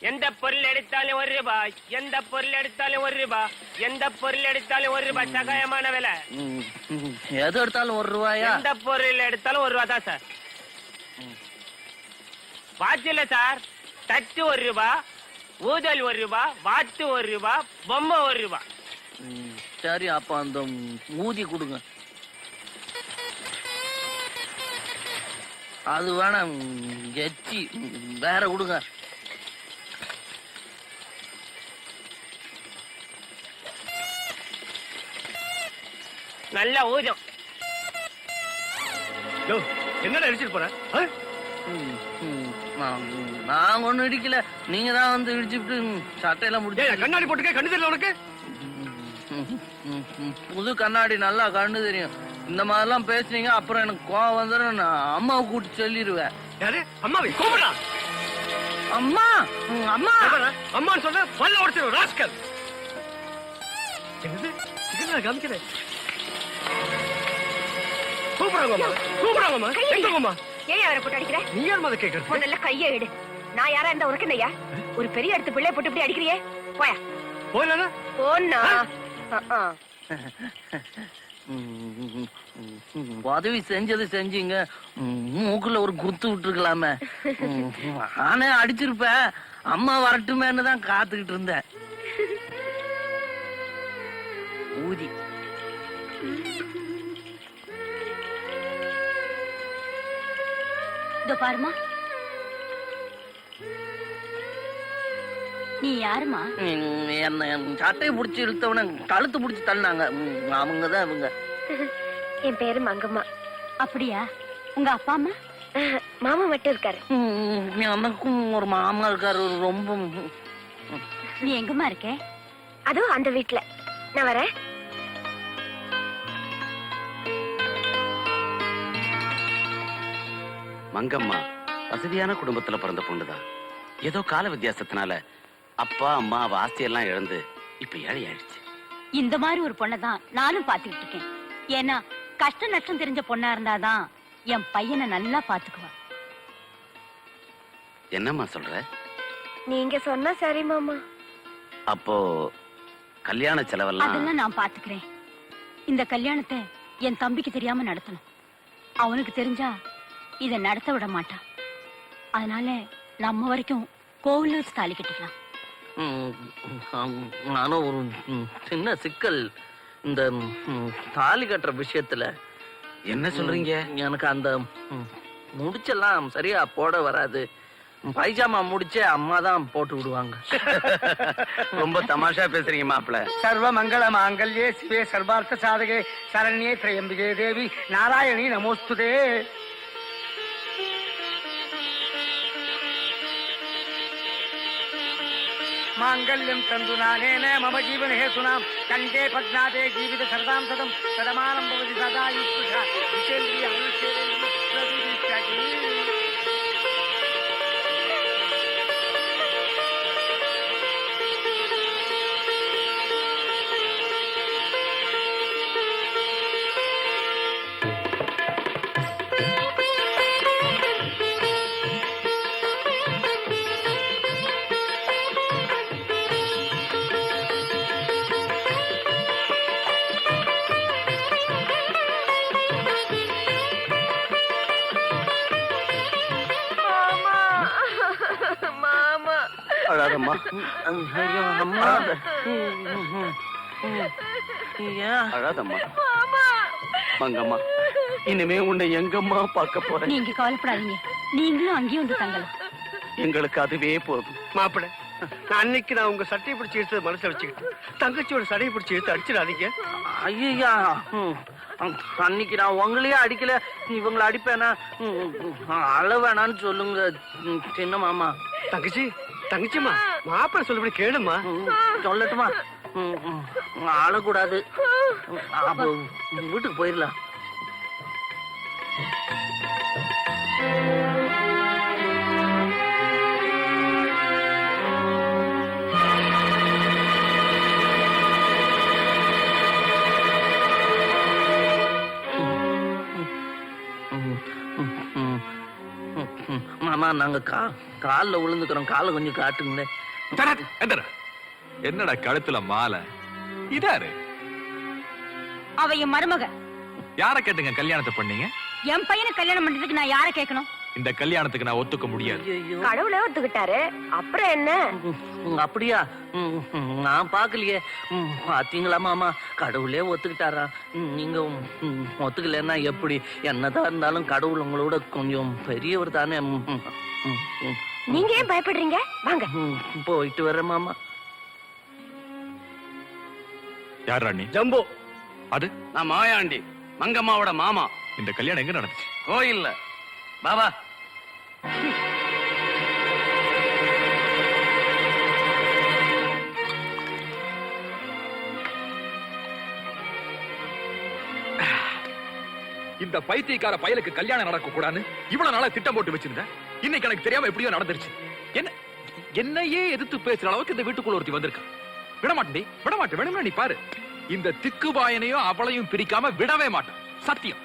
எந்த பொருள் எடுத்தாலும் ₹1, எந்த பொருள் எடுத்தாலும் ₹1, எந்த பொருள் எடுத்தாலும் ₹1 சகாயமான விலை. எது எடுத்தாலும் ₹1? எந்த பொருள் எடுத்தாலும் ₹1 தான் சார். வாட்ச் இல்ல சார், தட்டு ₹1, ஊதல் ₹1, வாத்து ₹1, பொம்மை ₹1. சரி, அப்ப அந்த ஊதி கொடுங்க. அது வேணாம், எச்சி வேற கொடுங்க. நல்ல ஊதம். என்னடா அடிச்சிட்டு போற? நான் ஒண்ணு இடிக்கல, நீங்க தான் வந்து இடிச்சுட்டு சட்டையெல்லாம் முடிச்சு. கண்ணாடி போட்டுக்க, கண்ணு தெரியல உனக்கு? புது கண்ணாடி நல்லா கண்ணு தெரியும். இந்த மாதிரிலாம் பேசுனீங்க அப்புறம் எனக்கு கோவம் வந்துடும். நான் அம்மாவை கூப்பிட்டு சொல்லிடுவேன். யாரு? அம்மாவை கூப்பிடா. அம்மா அம்மா அம்மான்னு சொல்ல பல்ல உடைச்சிடும் ராஸ்கல். என்னது சிக்கன் காமிக்கிறேன். கூப்பிடுறாங்கம்மா. எங்கம்மா? ஏன் அவரை போட்டு அடிக்கிற? நீ யார் மாதிரி கேட்கறது? முதல்ல கையை எடு. நான் யாரா இருந்தா உனக்கு என்னையா? ஒரு பெரிய இடத்து பிள்ளை போட்டு இப்படி அடிக்கிறியே? போயா போயிடா. போனா உதவி செஞ்சது செஞ்சீங்க, மூக்குல ஒரு குத்து விட்டுருக்கலாமே. நானே அடிச்சிருப்பேன். அம்மா வரட்டுமேன்னு தான் காத்துக்கிட்டு இருந்தேன். ஊதி பாருமா. நீ யாருமா? என்ன சட்டையை பிடிச்சி இழுத்தவன கழுத்து பிடிச்சி தள்ளினாங்க. அவங்கதான் இவங்க. என் பேரு மங்கம்மா. அப்படியா? உங்க அப்பா அம்மா? மாமா மட்டும் இருக்காரு. எனக்கும் ஒரு மாமா இருக்காரு. ரொம்ப. நீ எங்கம்மா இருக்க? அதுவும் அந்த வீட்டுல. நான் வரேன். மங்கம்மா வசதியான குடும்பத்துல பிறந்த பொண்ணுதான். ஏதோ கால வித்தியாசத்தினால அப்பா அம்மா ஆஸ்தியெல்லாம் இழந்து இப்ப ஏழை ஆயிடுச்சு. இந்த மாதிரி ஒரு பொண்ணதான் நானும் பாத்துக்கிட்டு இருக்கேன். ஏன்னா கஷ்ட நஷ்டம் தெரிஞ்ச பொண்ணா இருந்தாதான் என் பையனை நல்லா பாத்துக்குவான். என்னம்மா சொல்ற? நீங்க சொன்னா சரி மாமா. அப்போ கல்யாண செலவெல்லாம் அதெல்லாம் நான் பாத்துக்கிறேன். இந்த கல்யாணத்தை என் தம்பிக்கு தெரியாம நடத்தணும். அவனுக்கு தெரிஞ்சா இதை நடத்த விட மாட்டான். அதனால நம்ம வரைக்கும் கோவில்ல வச்சு தாலி கட்டிக்கலாம். நானும் ஒரு சின்ன சிக்கல் இந்த தாலி கட்டுற விஷயத்துல. என்ன சொல்றீங்க? எனக்கு அந்த முடிச்செல்லாம் சரியா போட வராது. பைஜாமா முடிச்சே அம்மா தான் போட்டு விடுவாங்க. ரொம்ப தமாஷா பேசுறீங்க மாப்பிள்ள. சர்வ மங்கள மாங்கல்யே சிவே சர்வார்த்த சாதகே சரண்யே திரையம்பிகே தேவி நாராயணி நமோஸ்துதே. மாங்கல்யம் தந்துநானேன மம ஜீவன ஹேதுனாம் கண்டே பத்நாதே ஜீவித சரதாம் சதம் சதமானம் பவதி சதா யுக்தா விசேந்திரிய அனுஷேந்திரிய பிரதிஷ்டதி. அழாதம்மா. அழாதம்மா. மங்கம்மா, இனிமே உன்னை எங்கம்மா பார்க்க போறேன்? நீங்க கவலைப்படாதீங்க. நீங்களும் அங்கேயும் வந்து தங்கலாம். எங்களுக்கு அதுவே போதும். மாப்பிள்ள, அன்னைக்கு நான் உங்க சட்டையை பிடிச்சி எடுத்து மனசுல வச்சுக்கிட்டு தங்கச்சியோட சடையை பிடிச்சி எடுத்து அடிச்சிடாதீங்க. ஐயா, அன்னைக்கு நான் உங்களையே அடிக்கல, இவங்களை அடிப்பேனா? அழ வேணான்னு சொல்லுங்க சின்ன மாமா. தங்கச்சி, தங்கச்சிமா, மாப்பிள்ள சொல்லபடி கேளுமா. சொல்லட்டுமா? அழக்கூடாது. அப்போ வீட்டுக்கு போயிடலாம். மாமா மாமா நாங்க கால்ல விழுந்துக்கிறோம், காலை கொஞ்சம் காட்டுங்களேன். என்னடா கழுத்துல மாலை? இதாரு அவ என் மருமக. யார கேட்டுங்க கல்யாணத்தை பண்ணீங்க? என் பையனை கல்யாணம் பண்றதுக்கு நான் யார கேட்கணும்? இந்த கல்யாணத்துக்கு நான் ஒத்துக்க முடியாது. கடவுளே ஒத்துக்கிட்டாரு, அப்புறம் என்ன? அப்படியா? நான் பாக்கலையே. பாத்தீங்களா மாமா, கடவுளே ஒத்துக்கிட்டாரா? நீங்க ஒத்துக்கலன்னா எப்படி? என்னதான் இருந்தாலும் கடவுள் உங்களோட கொஞ்சம் பெரியவர் தானே. நீங்க ஏன் பயப்படுறீங்க? வாங்க போயிட்டு வர்றேன் மாமா. யார் ராணி? ஜம்பு. அது நான் மாயாண்டி, மங்கம்மாவோட மாமா. இந்த கல்யாணம் எங்க நடந்துச்சு? கோயில்ல. பாபா. இந்த பைத்தியக்கார பயலுக்கு கல்யாணம் நடக்க கூடாதுன்னு இவ்வளவு நாளா திட்டம் போட்டு வச்சிருந்தேன். இன்னைக்கு எனக்கு தெரியாம எப்படியோ நடந்துருச்சு. என்னையே எதிர்த்து பேசுற அளவுக்கு இந்த வீட்டுக்குள்ள ஒருத்தி வந்திருக்கா. விடமாட்டேன், விடமாட்டேன். வேணும்னா நீ பாரு, இந்த திக்குபாயனையும் அவளையும் பிரிக்காம விடவே மாட்டேன், சத்தியம்.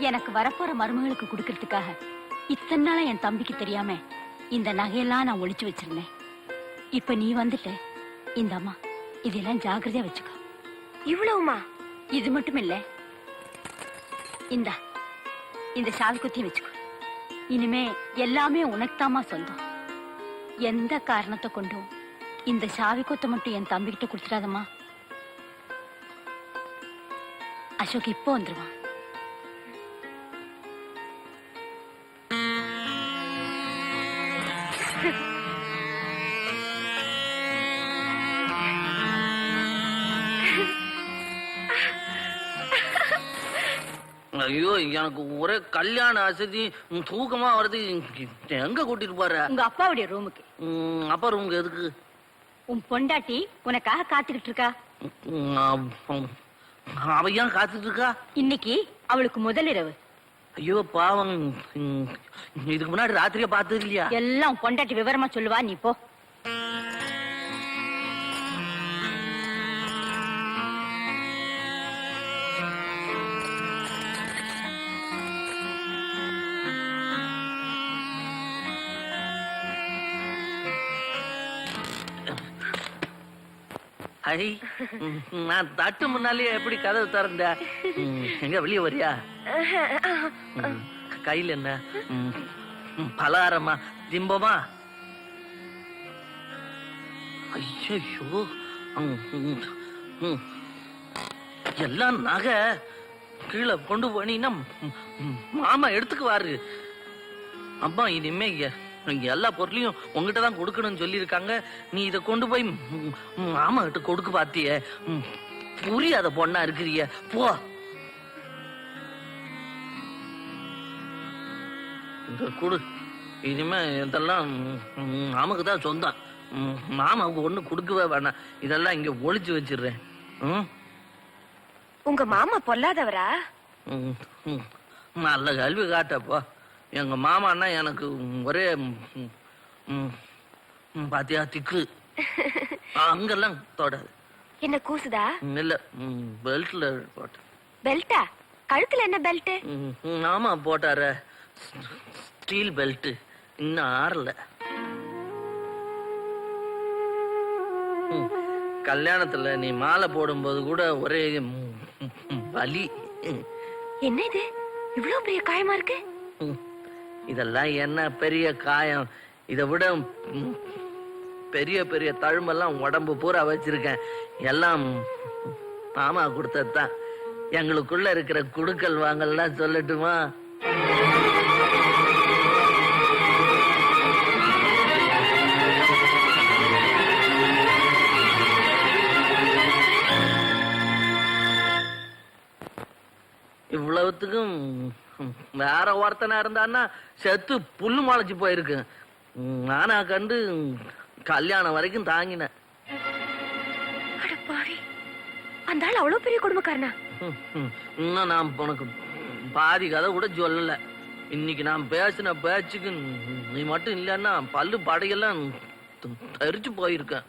எனக்கு வரப்போற மருமகளுக்கு கொடுக்கறதுக்காக இத்தனை நாளா என் தம்பிக்கு தெரியாம இந்த நகையெல்லாம் நான் ஒளிச்சு வச்சிருந்தேன். இப்ப நீ வந்துட்ட. இந்த அம்மா இதெல்லாம் ஜாக்கிரதையா வச்சுக்கோ. இவ்வளவுமா? இது மட்டும் இல்ல, இந்த சாவி குத்தியும் வச்சுக்கோ. இனிமே எல்லாமே உனக்குதாமா சொந்தம். எந்த காரணத்தை கொண்டும் இந்த சாவி கொத்தை மட்டும் என் தம்பிக்கிட்ட கொடுத்துடாதம்மா. அசோக் இப்போ வந்துருவான். ஐயோ, எனக்கு ஒரே கல்யாண அசதி, தூக்கமா வருது. எங்க கூட்டிட்டு போற? உங்க அப்பாவுடைய ரூமுக்கு. அப்பா ரூமுக்கு எதுக்கு? உன் பொண்டாட்டி உனக்காக காத்துக்கிட்டு இருக்கா. அவ ஏன் காத்துட்டு இருக்கா? இன்னைக்கு அவளுக்கு முதல் இரவு. ஐயோ பாவம், இதுக்கு முன்னாடி ராத்திரியா பார்த்தது இல்லையா? எல்லாம் உன் பொண்டாட்டி விவரமா சொல்லுவா, நீ போ. ஐ, நான் தட்டு முன்னாலே எப்படி கதவு திறந்த? எங்க வெளியே வரியா? கையில் என்ன பலகாரமா, திம்பமா? ஐயோ, எல்லாம் நகை கீழே கொண்டு போனீங்கன்னா மாமா எடுத்துக்குவாரு. அம்மா இனிமே எல்லா பொருளையும் உங்ககிட்ட தான் கொடுக்கணும்னு சொல்லியிருக்காங்க. நீ இதை கொண்டு போய் மாமா கிட்ட கொடுக்க பாத்திய. புரியாத பொண்ணா இருக்கிறிய, போ. இந்த கொடு. இனிமே இதெல்லாம் மாமாக்கு தான் சொந்தம். மாமாவுக்கு ஒண்ணு கொடுக்கவே வேணாம். இதெல்லாம் இங்க ஒளிச்சு வச்சிடுறேன். உங்க மாமா பொல்லாதவரா? நல்ல கல்வி காட்டப்போ. எங்க மாமான்னா எனக்கு ஒரே பாத்தியா திக்கு. அங்கெல்லாம் தொடாது. என்ன கூசுதா? இல்ல, பெல்ட்ல போட்ட. பெல்ட்டா? கழுத்துல என்ன பெல்ட்? ஆமா போட்டார, ஸ்டீல் பெல்ட். இன்னும் ஆறல. கல்யாணத்துல நீ மாலை போடும்போது கூட ஒரே வலி. என்ன இது இவ்வளவு பெரிய காயமா இருக்கு? இதெல்லாம் என்ன பெரிய காயம்? இதை விட பெரிய பெரிய தழும்பெல்லாம் உடம்பு பூரா வச்சிருக்கேன். எல்லாம் மாமா கொடுத்ததுதான். எங்களுக்குள்ள இருக்கிற குடுக்கல் வாங்கல்லாம் சொல்லட்டுமா? இவ்வளவுத்துக்கும் வேற ஒருத்தனா இருந்தான்னா செத்து புல்லு முளைச்சு போயிருக்கு. நானா கண்டு கல்யாணம் வரைக்கும் தாங்கினேன். அந்த ஆள் அவ்வளவு பெரிய குடும்பக்காரனா? இன்னும் நான் உனக்கு பாதி கதை கூட சொல்லல. இன்னைக்கு நான் பேசின பேச்சுக்கு நீ மட்டும் இல்லைன்னா பல்லு படையெல்லாம் தரிச்சு போயிருக்கேன்.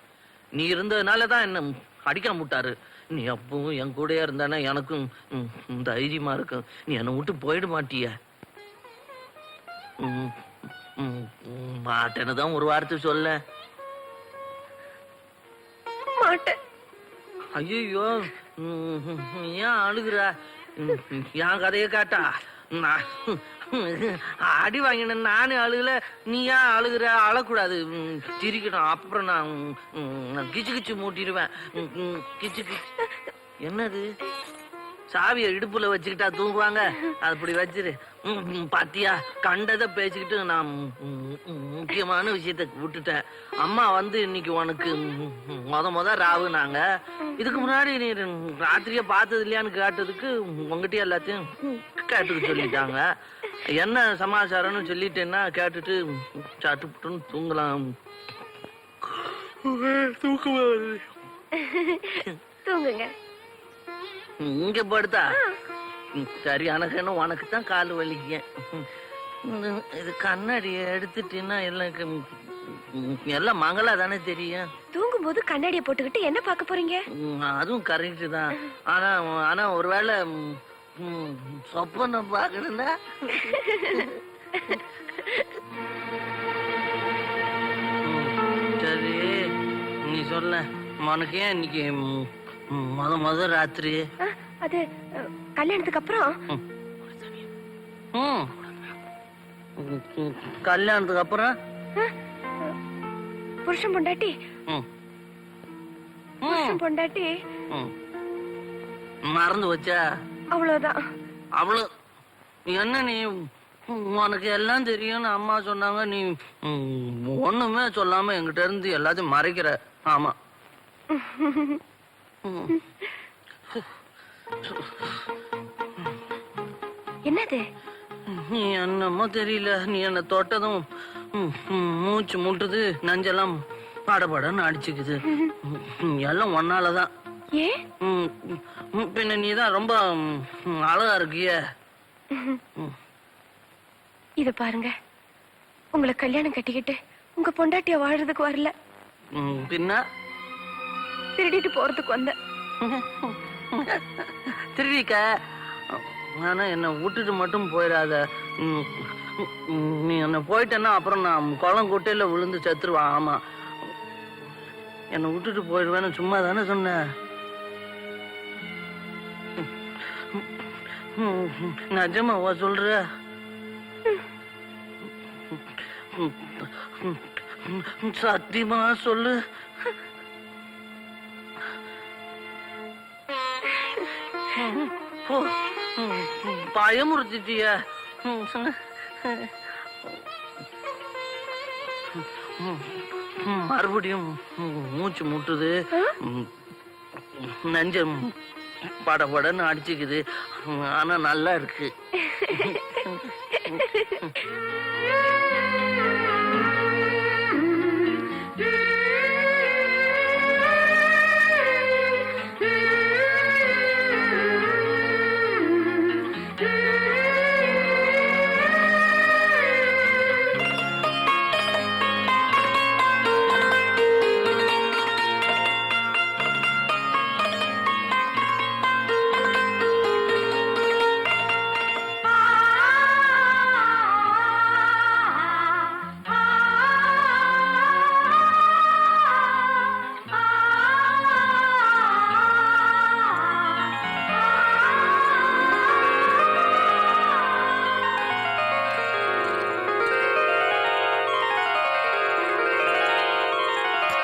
நீ இருந்ததுனால தான் என்ன அடிக்க முட்டாரு. நீ அப்பவும் என் கூடயே இருந்தானே எனக்கும் தைரியமா இருக்கும். நீ என்னை விட்டு போயிட மாட்டிய. மாட்டேன்னு தான் ஒரு வார்த்தை சொல்ல. மாட்டேன். ஐயோ ஏன் அழுகுற? என் கதையை காட்டா அடி வாங்கின நானே அழுகல, நீ ஏன் அழுகுற? அழக்கூடாது, சிரிக்கணும். அப்புறம் நான் கிச்சு கிச்சு மூட்டிடுவேன். கிச்சு கிச்சு. என்னது? சாவியை இடுப்புல வச்சுக்கிட்டா தூங்குவாங்க? அப்படி வச்சிரு. பாத்தியா, கண்டதை பேசிக்கிட்டு நான் முக்கியமான விஷயத்த விட்டுட்டேன். அம்மா வந்து இன்னைக்கு உனக்கு முத ராவுனாங்க. இதுக்கு முன்னாடி நீ ராத்திரியா பார்த்தது இல்லையான்னு கேட்டதுக்கு உங்ககிட்ட எல்லாத்தையும் கேட்டுக்க சொல்லிட்டாங்க. என்ன சமாச்சாரம்னு சொல்லிட்டேன்னா கேட்டுட்டு சாப்பிட்டுன்னு தூங்கலாம். தூங்குங்க. இங்க படுத்தா சரி. எனக்கு உனக்கு தான் கால் வலிக்க. இது கண்ணாடி எடுத்துட்டீங்கன்னா எல்லாம் மங்களா தானே தெரியும். தூங்கும் போது கண்ணாடியை போட்டுக்கிட்டு என்ன பார்க்க போறீங்க? அதுவும் கரெக்ட் தான். ஆனா ஒருவேளை சொப்பனம் பாக்கணும்னா சரி நீ சொல்ல. உனக்கு ஏன் இன்னைக்கு முத ராத்திரி? அது கல்யாணத்துக்கு அப்புறம். கல்யாணத்துக்கு அப்புறம் புருஷன் பொண்டாட்டி பொண்டாட்டி மறந்து வச்சா? அவ்வளவுதான். அவ்வளவு என்ன? நீ உனக்கு எல்லாம் தெரியும்னு அம்மா சொன்னாங்க. நீ ஒண்ணுமே சொல்லாம என்கிட்ட இருந்து எல்லாத்தையும் மறைக்கிற. ஆமா. என்னது? நீ என்னமோ தெரியல. நீ என்ன தொட்டதும் மூச்சு முட்டுது, நஞ்செல்லாம் படபடன்னு அடிச்சுக்குது. எல்லாம் ஒன்னாலதான். ஏன்? பின்ன நீதான் ரொம்ப அழகா இருக்கிய. இத பாருங்க, உங்களை கல்யாணம் கட்டிக்கிட்டு உங்க பொண்டாட்டிய வாழ்றதுக்கு வரல, பின்ன திருடிட்டு போறதுக்கு வந்த. திருடிக்க? ஆனா என்ன விட்டுட்டு மட்டும் போயிடாத. நீ என்ன போயிட்டேன்னா அப்புறம் நான் குளம் குட்டையில விழுந்து செத்துருவான். ஆமா, என்னை விட்டுட்டு போயிடுவேன்னு சும்மா தானே சொன்ன. நிஜமாவா சொல்ற? சத்தியமா சொல்லு. பயமுறுத்திட்டிய. மறுபடியும் மூச்சு முட்டுது, நெஞ்சம் படபடன்னு அடிச்சுக்குது. ஆனா நல்லா இருக்கு.